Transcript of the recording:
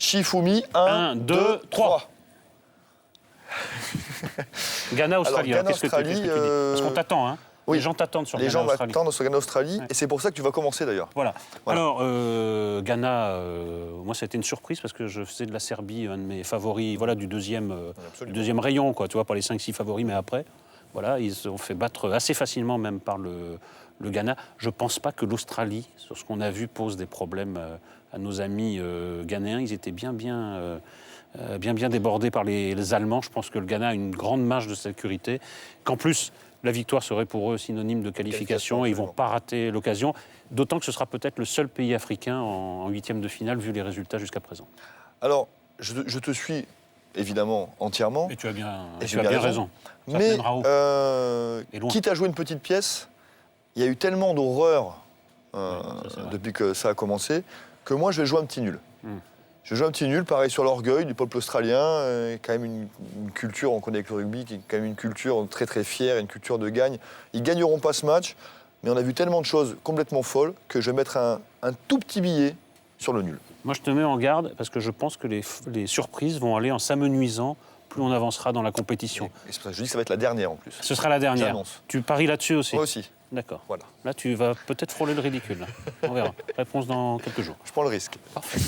Shifumi, 1, 2, 3. Ghana-Australie, Alors, qu'est-ce que tu dis Parce qu'on t'attend, hein. Oui. Les gens t'attendent sur Les gens Ghana-Australie. m'attendent sur Ghana-Australie, Ouais. et c'est pour ça que tu vas commencer d'ailleurs. Voilà. Voilà. Alors, Ghana, moi, ça a été une surprise parce que je faisais de la Serbie un de mes favoris, voilà, du deuxième rayon, quoi, tu vois, pas les 5-6 favoris, mais après, voilà, ils se sont fait battre assez facilement, même par le Ghana. Je ne pense pas que l'Australie, sur ce qu'on a vu, pose des problèmes à nos amis ghanéens. Ils étaient bien débordés par les Allemands. Je pense que le Ghana a une grande marge de sécurité, qu'en plus, la victoire serait pour eux synonyme de qualification et ils ne vont pas rater l'occasion, d'autant que ce sera peut-être le seul pays africain en huitième de finale, vu les résultats jusqu'à présent. Alors, je te suis évidemment entièrement. Et tu as bien raison. Mais quitte à jouer une petite pièce, il y a eu tellement d'horreur depuis que ça a commencé, que moi je vais jouer un petit nul. Je joue un petit nul, pareil sur l'orgueil du peuple australien, quand même une culture, on connaît avec le rugby, qui est quand même une culture très très fière, une culture de gagne. Ils ne gagneront pas ce match, mais on a vu tellement de choses complètement folles que je vais mettre un tout petit billet sur le nul. Moi je te mets en garde parce que je pense que les surprises vont aller en s'amenuisant plus on avancera dans la compétition. Et c'est pour ça que je dis que ça va être la dernière en plus. Ce sera la dernière. J'annonce. Tu paries là-dessus aussi? Moi aussi. D'accord. Voilà. Là tu vas peut-être frôler le ridicule. On verra. Réponse dans quelques jours. Je prends le risque. Parfait.